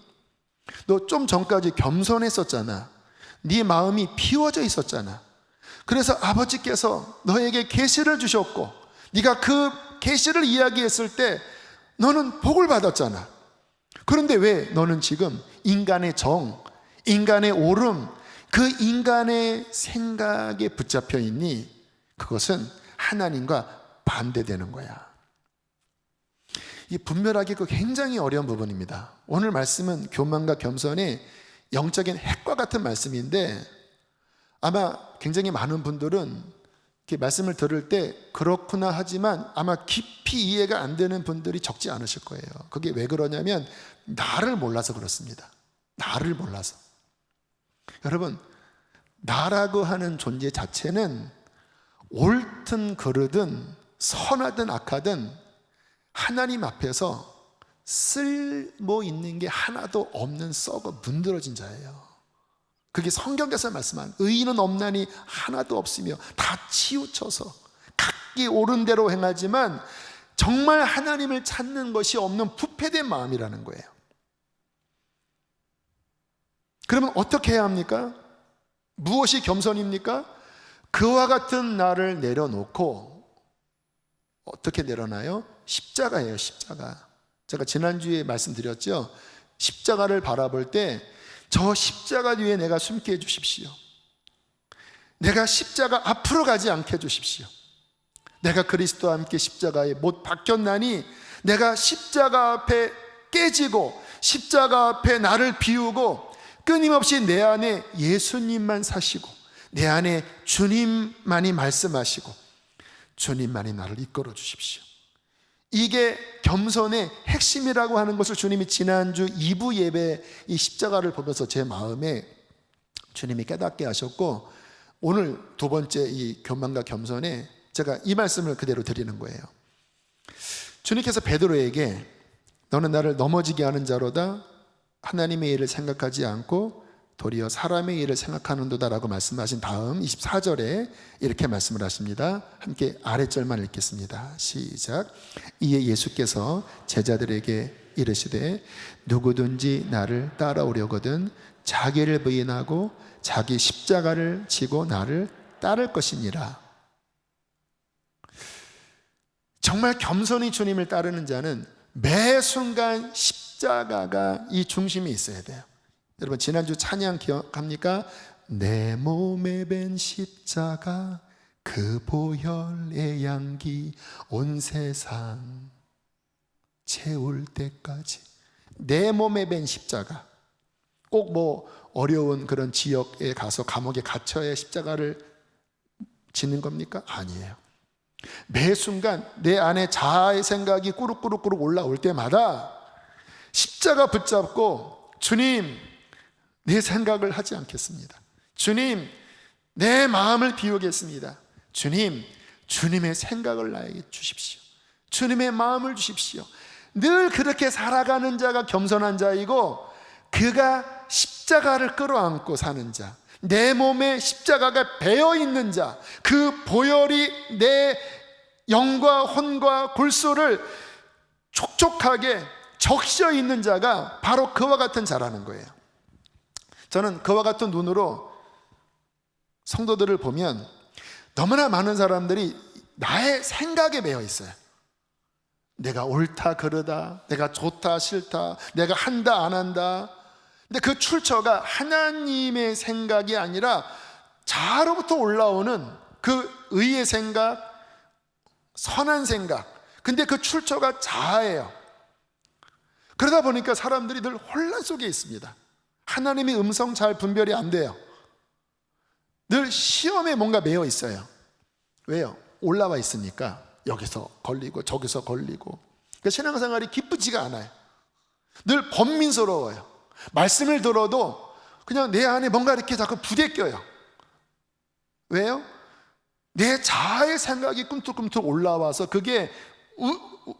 너 좀 전까지 겸손했었잖아. 네 마음이 비워져 있었잖아. 그래서 아버지께서 너에게 계시를 주셨고 네가 그 계시를 이야기했을 때 너는 복을 받았잖아. 그런데 왜 너는 지금 인간의 정, 인간의 옳음, 그 인간의 생각에 붙잡혀 있니? 그것은 하나님과 반대되는 거야. 이 분별하기 굉장히 어려운 부분입니다. 오늘 말씀은 교만과 겸손의 영적인 핵과 같은 말씀인데 아마 굉장히 많은 분들은 이렇게 말씀을 들을 때 그렇구나 하지만 아마 깊이 이해가 안 되는 분들이 적지 않으실 거예요. 그게 왜 그러냐면 나를 몰라서 그렇습니다. 나를 몰라서. 여러분, 나라고 하는 존재 자체는 옳든 그르든 선하든 악하든 하나님 앞에서 쓸모 있는 게 하나도 없는 썩어 문드러진 자예요. 그게 성경에서 말씀한 의인은 없나니 하나도 없으며 다 치우쳐서 각기 옳은 대로 행하지만 정말 하나님을 찾는 것이 없는 부패된 마음이라는 거예요. 그러면 어떻게 해야 합니까? 무엇이 겸손입니까? 그와 같은 나를 내려놓고 어떻게 내려놔요? 십자가예요, 십자가. 제가 지난주에 말씀드렸죠. 십자가를 바라볼 때 저 십자가 뒤에 내가 숨게 해주십시오. 내가 십자가 앞으로 가지 않게 해주십시오. 내가 그리스도와 함께 십자가에 못 박혔나니 내가 십자가 앞에 깨지고 십자가 앞에 나를 비우고 끊임없이 내 안에 예수님만 사시고 내 안에 주님만이 말씀하시고 주님만이 나를 이끌어 주십시오. 이게 겸손의 핵심이라고 하는 것을 주님이 지난주 2부 예배 이 십자가를 보면서 제 마음에 주님이 깨닫게 하셨고 오늘 두 번째 이 교만과 겸손에 제가 이 말씀을 그대로 드리는 거예요. 주님께서 베드로에게 너는 나를 넘어지게 하는 자로다 하나님의 일을 생각하지 않고 도리어 사람의 일을 생각하는도다 라고 말씀하신 다음 24절에 이렇게 말씀을 하십니다. 함께 아랫절만 읽겠습니다. 시작. 이에 예수께서 제자들에게 이르시되 누구든지 나를 따라오려거든 자기를 부인하고 자기 십자가를 지고 나를 따를 것이니라. 정말 겸손히 주님을 따르는 자는 매 순간 십자가가 이 중심이 있어야 돼요. 여러분 지난주 찬양 기억합니까? 내 몸에 밴 십자가 그 보혈의 향기 온 세상 채울 때까지. 내 몸에 밴 십자가. 꼭 뭐 어려운 그런 지역에 가서 감옥에 갇혀야 십자가를 지는 겁니까? 아니에요. 매 순간 내 안에 자아의 생각이 꾸룩꾸룩꾸룩 올라올 때마다 십자가 붙잡고 주님 내 생각을 하지 않겠습니다. 주님 내 마음을 비우겠습니다. 주님 주님의 생각을 나에게 주십시오. 주님의 마음을 주십시오. 늘 그렇게 살아가는 자가 겸손한 자이고 그가 십자가를 끌어안고 사는 자, 내 몸에 십자가가 배어있는 자, 그 보혈이 내 영과 혼과 골수를 촉촉하게 적셔 있는 자가 바로 그와 같은 자라는 거예요. 저는 그와 같은 눈으로 성도들을 보면 너무나 많은 사람들이 나의 생각에 매여 있어요. 내가 옳다 그르다, 내가 좋다 싫다, 내가 한다 안 한다. 근데 그 출처가 하나님의 생각이 아니라 자아로부터 올라오는 그 의의 생각, 선한 생각. 근데 그 출처가 자아예요. 그러다 보니까 사람들이 늘 혼란 속에 있습니다. 하나님의 음성 잘 분별이 안 돼요. 늘 시험에 뭔가 매여 있어요. 왜요? 올라와 있으니까 여기서 걸리고 저기서 걸리고. 그러니까 신앙생활이 기쁘지가 않아요. 늘 번민스러워요. 말씀을 들어도 그냥 내 안에 뭔가 이렇게 자꾸 부대껴요. 왜요? 내 자아의 생각이 꿈틀꿈틀 올라와서 그게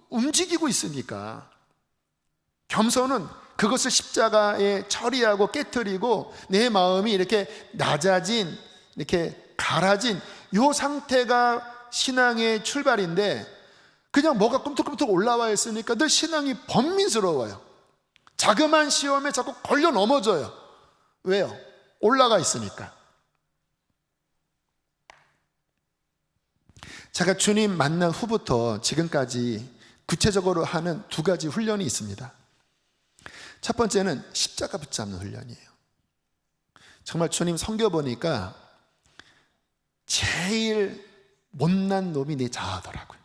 움직이고 있으니까. 겸손은 그것을 십자가에 처리하고 깨트리고 내 마음이 이렇게 낮아진, 이렇게 가라진 이 상태가 신앙의 출발인데 그냥 뭐가 꿈틀꿈틀 올라와 있으니까 늘 신앙이 번민스러워요. 자그마한 시험에 자꾸 걸려 넘어져요. 왜요? 올라가 있으니까. 제가 주님 만난 후부터 지금까지 구체적으로 하는 두 가지 훈련이 있습니다. 첫 번째는 십자가 붙잡는 훈련이에요. 정말 주님 성겨 보니까 제일 못난 놈이 내 자아더라고요.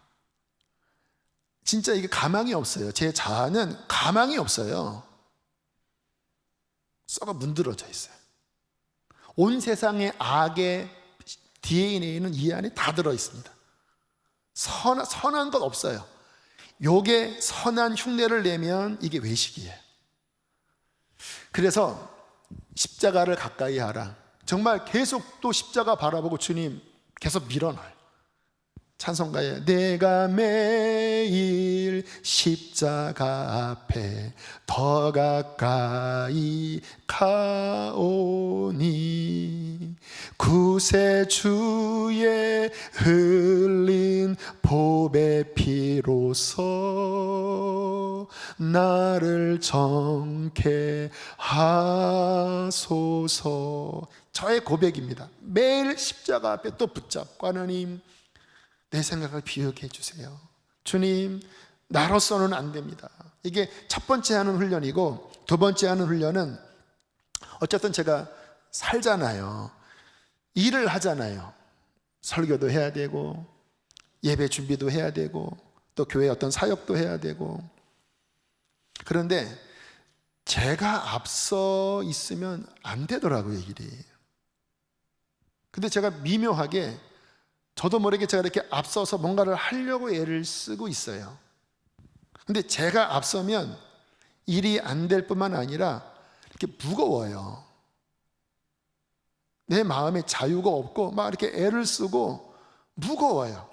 진짜 이게 가망이 없어요. 제 자아는 가망이 없어요. 썩어 문드러져 있어요. 온 세상의 악의 DNA는 이 안에 다 들어 있습니다. 선한 것 없어요. 요게 선한 흉내를 내면 이게 외식이에요. 그래서 십자가를 가까이 하라. 정말 계속 또 십자가 바라보고 주님 계속 밀어놔요. 찬송가에 내가 매일 십자가 앞에 더 가까이 가오니 구세주의 흘린 보배 피로써 나를 정케 하소서. 저의 고백입니다. 매일 십자가 앞에 또 붙잡고 하나님 내 생각을 비우게 해주세요. 주님 나로서는 안 됩니다. 이게 첫 번째 하는 훈련이고, 두 번째 하는 훈련은 어쨌든 제가 살잖아요. 일을 하잖아요. 설교도 해야 되고 예배 준비도 해야 되고 또 교회 어떤 사역도 해야 되고. 그런데 제가 앞서 있으면 안 되더라고요, 일이. 근데 제가 미묘하게 저도 모르게 제가 이렇게 앞서서 뭔가를 하려고 애를 쓰고 있어요. 근데 제가 앞서면 일이 안 될 뿐만 아니라 이렇게 무거워요. 내 마음에 자유가 없고 막 이렇게 애를 쓰고 무거워요.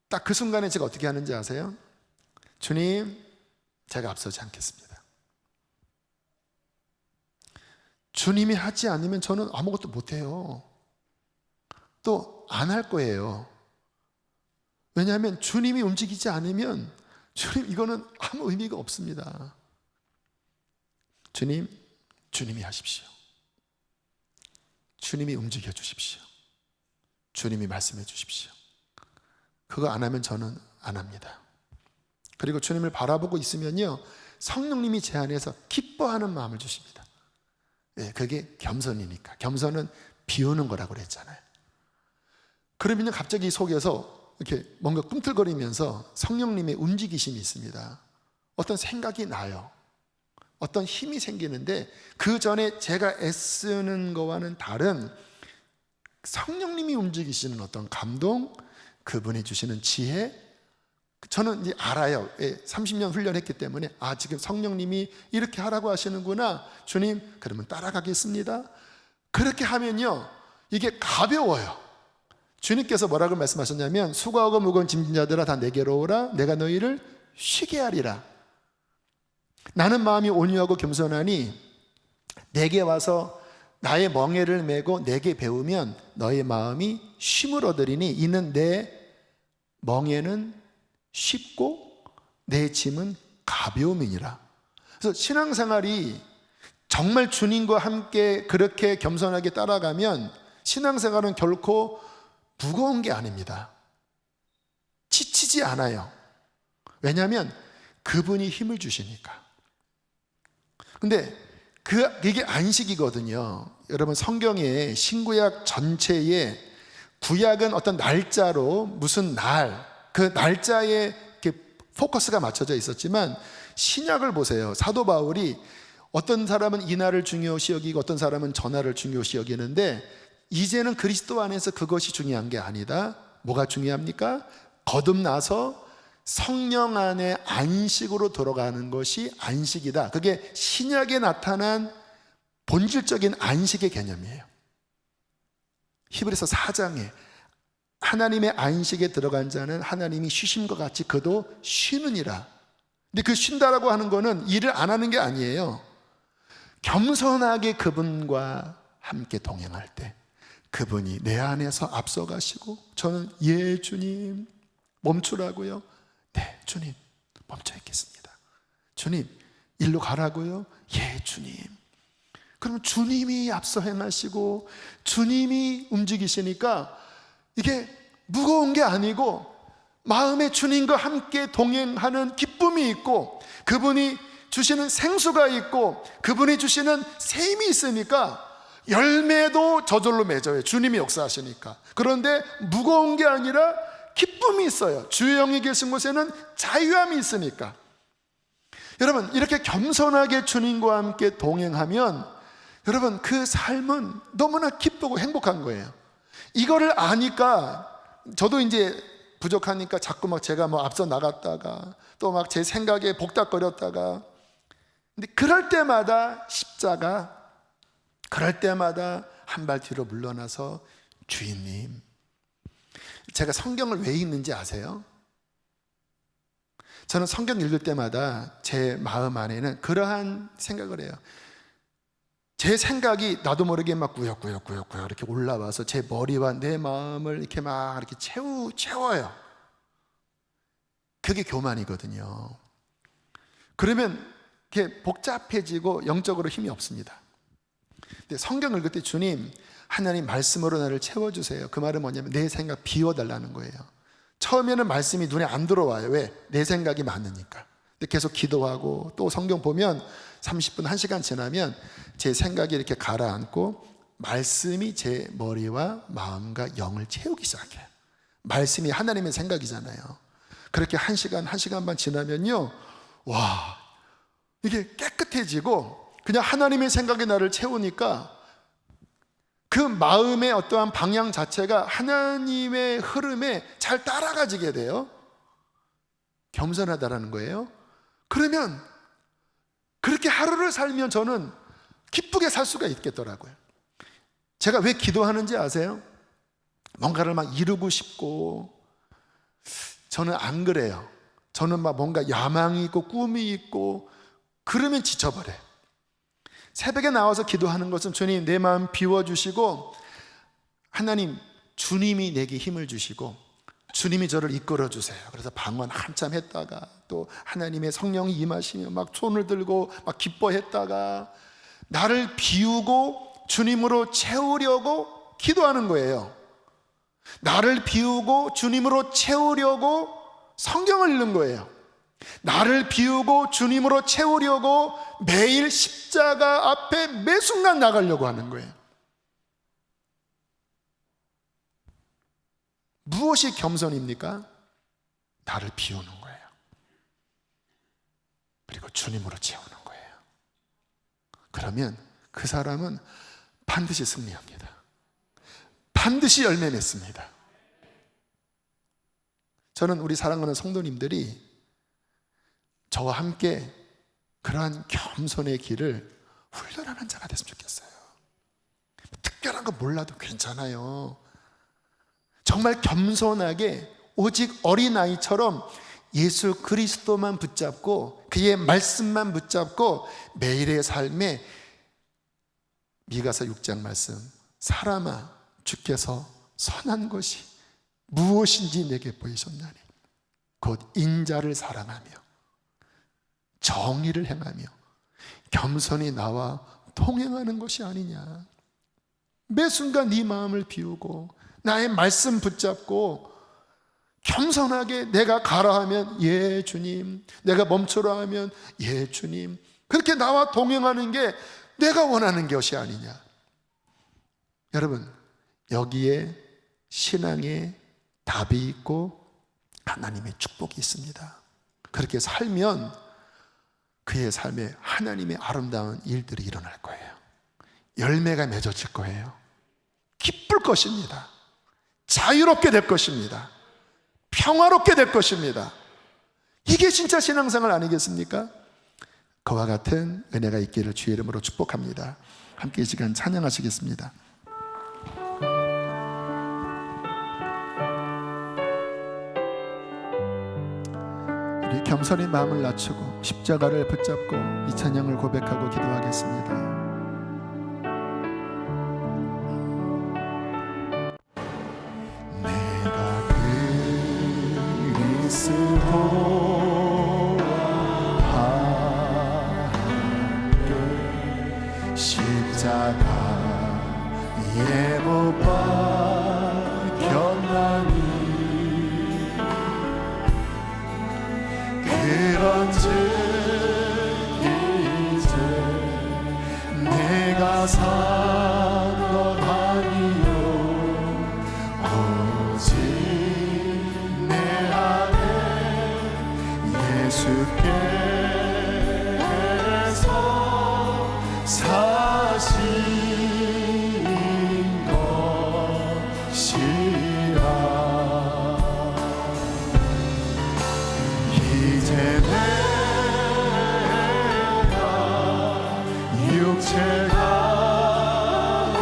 딱 그 순간에 제가 어떻게 하는지 아세요? 주님, 제가 앞서지 않겠습니다. 주님이 하지 않으면 저는 아무것도 못해요. 또 안 할 거예요. 왜냐하면 주님이 움직이지 않으면 주님 이거는 아무 의미가 없습니다. 주님, 주님이 하십시오. 주님이 움직여 주십시오. 주님이 말씀해 주십시오. 그거 안 하면 저는 안 합니다. 그리고 주님을 바라보고 있으면요, 성령님이 제 안에서 기뻐하는 마음을 주십니다. 네, 그게 겸손이니까. 겸손은 비우는 거라고 그랬잖아요. 그러면 갑자기 속에서 이렇게 뭔가 꿈틀거리면서 성령님의 움직이심이 있습니다. 어떤 생각이 나요. 어떤 힘이 생기는데 그 전에 제가 애쓰는 거와는 다른 성령님이 움직이시는 어떤 감동, 그분이 주시는 지혜, 저는 이제 알아요. 30년 훈련했기 때문에 지금 성령님이 이렇게 하라고 하시는구나. 주님, 그러면 따라가겠습니다. 그렇게 하면요, 이게 가벼워요. 주님께서 뭐라고 말씀하셨냐면 수고하고 무거운 짐진 자들아 다 내게로 오라. 내가 너희를 쉬게 하리라. 나는 마음이 온유하고 겸손하니 내게 와서 나의 멍에를 메고 내게 배우면 너의 마음이 쉼을 얻으리니 이는 내 멍에는 쉽고 내 짐은 가벼움이니라. 그래서 신앙생활이 정말 주님과 함께 그렇게 겸손하게 따라가면 신앙생활은 결코 무거운 게 아닙니다. 지치지 않아요. 왜냐하면 그분이 힘을 주시니까. 근데 이게 안식이거든요. 여러분 성경에 신구약 전체에 구약은 어떤 날짜로 무슨 날, 그 날짜에 이렇게 포커스가 맞춰져 있었지만 신약을 보세요. 사도 바울이 어떤 사람은 이 날을 중요시 여기고 어떤 사람은 저 날을 중요시 여기는데 이제는 그리스도 안에서 그것이 중요한 게 아니다. 뭐가 중요합니까? 거듭나서 성령 안에 안식으로 들어가는 것이 안식이다. 그게 신약에 나타난 본질적인 안식의 개념이에요. 히브리서 4장에 하나님의 안식에 들어간 자는 하나님이 쉬심과 같이 그도 쉬느니라. 근데 그 쉰다라고 하는 거는 일을 안 하는 게 아니에요. 겸손하게 그분과 함께 동행할 때 그분이 내 안에서 앞서가시고 저는 예 주님 멈추라고요. 네 주님 멈춰 있겠습니다. 주님 일로 가라고요. 예 주님. 그럼 주님이 앞서 행하시고 주님이 움직이시니까 이게 무거운 게 아니고 마음에 주님과 함께 동행하는 기쁨이 있고 그분이 주시는 생수가 있고 그분이 주시는 샘이 있으니까 열매도 저절로 맺어요. 주님이 역사하시니까. 그런데 무거운 게 아니라 기쁨이 있어요. 주의 영이 계신 곳에는 자유함이 있으니까. 여러분, 이렇게 겸손하게 주님과 함께 동행하면 여러분, 그 삶은 너무나 기쁘고 행복한 거예요. 이거를 아니까 저도 이제 부족하니까 자꾸 막 제가 뭐 앞서 나갔다가 또 막 제 생각에 복닥거렸다가, 근데 그럴 때마다 십자가, 그럴 때마다 한 발 뒤로 물러나서 주인님, 제가 성경을 왜 읽는지 아세요? 저는 성경 읽을 때마다 제 마음 안에는 그러한 생각을 해요. 제 생각이 나도 모르게 막 구역구역 이렇게 올라와서 제 머리와 내 마음을 이렇게 막 이렇게 채워요. 그게 교만이거든요. 그러면 이렇게 복잡해지고 영적으로 힘이 없습니다. 근데 성경 읽을 때 주님, 하나님 말씀으로 나를 채워주세요. 그 말은 뭐냐면 내 생각 비워달라는 거예요. 처음에는 말씀이 눈에 안 들어와요. 왜? 내 생각이 많으니까. 근데 계속 기도하고 또 성경 보면 30분, 1시간 지나면 제 생각이 이렇게 가라앉고 말씀이 제 머리와 마음과 영을 채우기 시작해요. 말씀이 하나님의 생각이잖아요. 그렇게 1시간, 1시간 반 지나면요, 와, 이게 깨끗해지고 그냥 하나님의 생각이 나를 채우니까 그 마음의 어떠한 방향 자체가 하나님의 흐름에 잘 따라가지게 돼요. 겸손하다라는 거예요. 그러면 그렇게 하루를 살면 저는 기쁘게 살 수가 있겠더라고요. 제가 왜 기도하는지 아세요? 뭔가를 막 이루고 싶고, 저는 안 그래요. 저는 막 뭔가 야망이 있고 꿈이 있고 그러면 지쳐버려요. 새벽에 나와서 기도하는 것은 주님 내 마음 비워주시고, 하나님 주님이 내게 힘을 주시고 주님이 저를 이끌어 주세요. 그래서 방언 한참 했다가 또 하나님의 성령이 임하시면 막 손을 들고 막 기뻐했다가 나를 비우고 주님으로 채우려고 기도하는 거예요. 나를 비우고 주님으로 채우려고 성경을 읽는 거예요. 나를 비우고 주님으로 채우려고 매일 십자가 앞에 매 순간 나가려고 하는 거예요. 무엇이 겸손입니까? 나를 비우는 거예요. 그리고 주님으로 채우는 거예요. 그러면 그 사람은 반드시 승리합니다. 반드시 열매 맺습니다. 저는 우리 사랑하는 성도님들이 저와 함께 그러한 겸손의 길을 훈련하는 자가 됐으면 좋겠어요. 특별한 거 몰라도 괜찮아요. 정말 겸손하게 오직 어린아이처럼 예수 그리스도만 붙잡고 그의 말씀만 붙잡고 매일의 삶에, 미가서 6장 말씀, 사람아 주께서 선한 것이 무엇인지 내게 보이셨나니 곧 인자를 사랑하며 정의를 행하며 겸손히 나와 동행하는 것이 아니냐. 매 순간 네 마음을 비우고 나의 말씀 붙잡고 겸손하게 내가 가라 하면 예 주님, 내가 멈추라 하면 예 주님, 그렇게 나와 동행하는 게 내가 원하는 것이 아니냐. 여러분, 여기에 신앙의 답이 있고 하나님의 축복이 있습니다. 그렇게 살면 그의 삶에 하나님의 아름다운 일들이 일어날 거예요. 열매가 맺어질 거예요. 기쁠 것입니다. 자유롭게 될 것입니다. 평화롭게 될 것입니다. 이게 진짜 신앙생활 아니겠습니까? 그와 같은 은혜가 있기를 주의 이름으로 축복합니다. 함께 이 시간 찬양하시겠습니다. 우리 겸손히 마음을 낮추고 십자가를 붙잡고 이 찬양을 고백하고 기도하겠습니다. 십자가에 못 박혔나니 그런즉 이제 내가 육체 가운데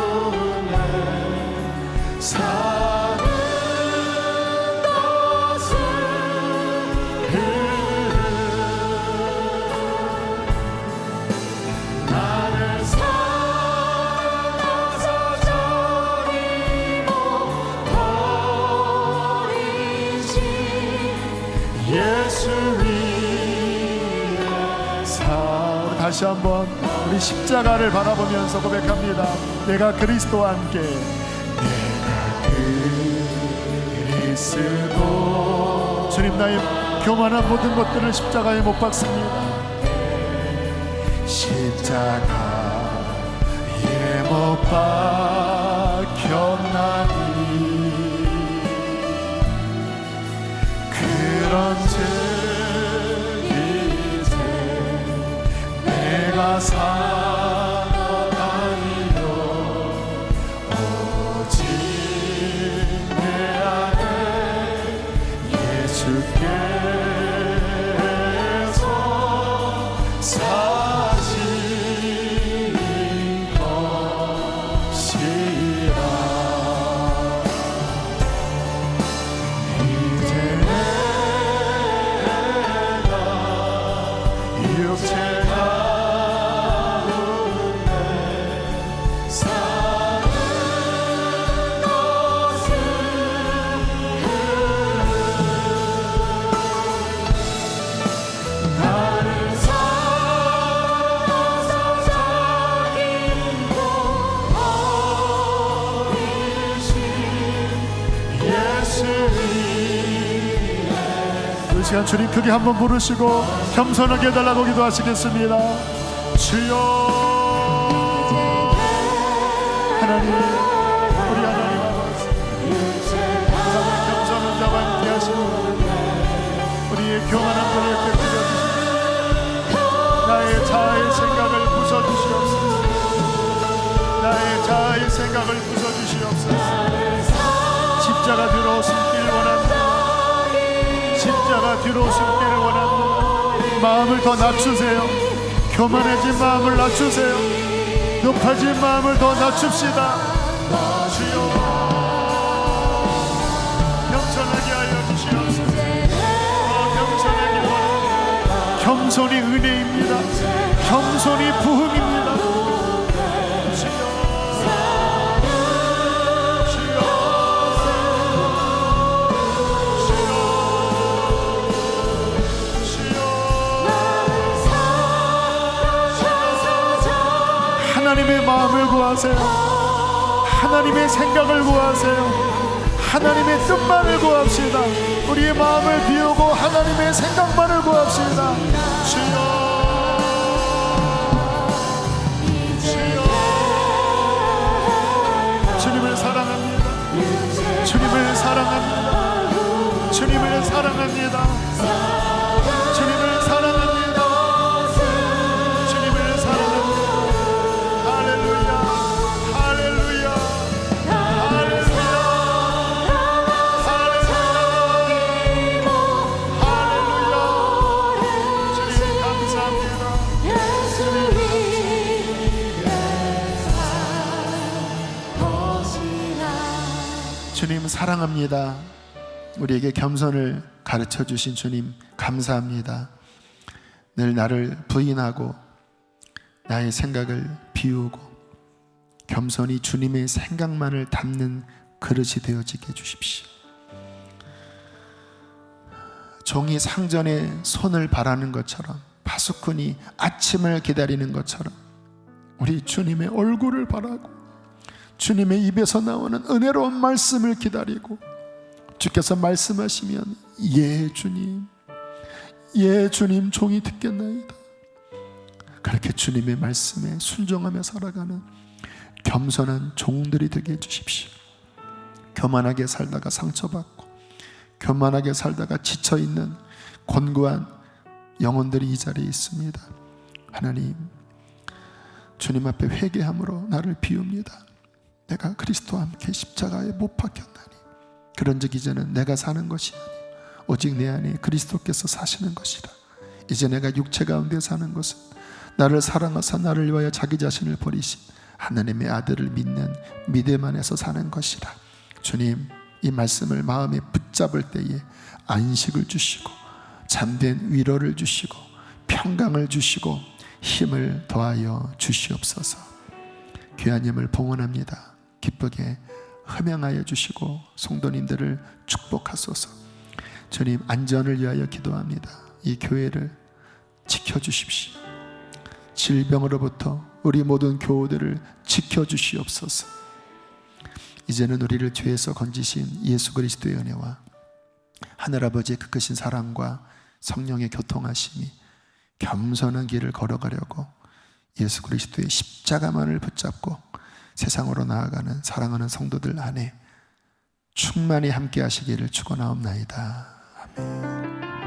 사는 것을 나를 사랑하사 저리 못 버리신 예수 위에 다시 한번 우리 십자가를 바라보면서 고백합니다. 내가 그리스도와 함께, 내가 그리스도. 주님, 나의 교만한 모든 것들을 십자가에 못 박습니다. 십자가에 못 박혔나니 그런즉 이제 내가 사는 것 아니요 오직 내 안에 예수께서 사신 것이라. 이제 내가 육체 가운데 사는 것을 나를 사랑하사 자기도 버리신 예수 위에. 이 시간 주님 크게 한번 부르시고 겸손하게 해달라고 기도하시겠습니다. 주여. 하나님, 우리 하나님 아버지, 겸손한 자와 함께 하시고 우리의 교만한 분을 깨뜨려주시고 나의 자아의 생각을 부숴주시옵소서. 나의 자아의 생각을 부숴주시옵소서. 십자가 뒤로 숨길 원합니다. 십자가 뒤로 숨기를 원합니다. 마음을 더 낮추세요. 교만해진 마음을 낮추세요. 높아진 마음을 더 낮춥시다. 주여, 겸손하게 하여 주시옵소서. 겸손하게 원합니다. 겸손이 은혜입니다. 겸손이 부흥입니다. 주여, 주여, 하나님의 마음을 구하세요. 하나님의 생각을 구하세요. 하나님의 뜻만을 구합시다. 우리의 마음을 비우고 하나님의 생각만을 구합시다. 주여, 주여. 주님을 사랑합니다. 주님을 사랑합니다. 주님을 사랑합니다. 주님을 사랑합니다. 주님을 사랑합니다. 할렐루야, 할렐루야, 할렐루야, 할렐루야, 할렐루야. 주님 감사합니다. 주님 사랑합니다. 우리에게 겸손을 가르쳐 주신 주님 감사합니다. 늘 나를 부인하고 나의 생각을 비우고 겸손히 주님의 생각만을 담는 그릇이 되어지게 해주십시오. 종이 상전에 손을 바라는 것처럼, 파수꾼이 아침을 기다리는 것처럼 우리 주님의 얼굴을 바라고 주님의 입에서 나오는 은혜로운 말씀을 기다리고 주께서 말씀하시면 예 주님, 예 주님, 종이 듣겠나이다. 그렇게 주님의 말씀에 순종하며 살아가는 겸손한 종들이 되게 해주십시오. 교만하게 살다가 상처받고 교만하게 살다가 지쳐있는 곤고한 영혼들이 이 자리에 있습니다. 하나님, 주님 앞에 회개함으로 나를 비웁니다. 내가 그리스도와 함께 십자가에 못 박혔나니 그런즉 이제는 내가 사는 것이 아니요 오직 내 안에 그리스도께서 사시는 것이라. 이제 내가 육체 가운데 사는 것은 나를 사랑하사 나를 위하여 자기 자신을 버리신 하나님의 아들을 믿는 믿음 안에서 사는 것이라. 주님, 이 말씀을 마음에 붙잡을 때에 안식을 주시고 잠든 위로를 주시고 평강을 주시고 힘을 더하여 주시옵소서. 귀하님을 봉헌합니다. 기쁘게 흠양하여 주시고 성도님들을 축복하소서. 주님, 안전을 위하여 기도합니다. 이 교회를 지켜주십시오. 질병으로부터 우리 모든 교우들을 지켜주시옵소서. 이제는 우리를 죄에서 건지신 예수 그리스도의 은혜와 하늘아버지의 그 크신 사랑과 성령의 교통하심이 겸손한 길을 걸어가려고 예수 그리스도의 십자가만을 붙잡고 세상으로 나아가는 사랑하는 성도들 안에 충만히 함께 하시기를 축원하옵나이다. 아멘.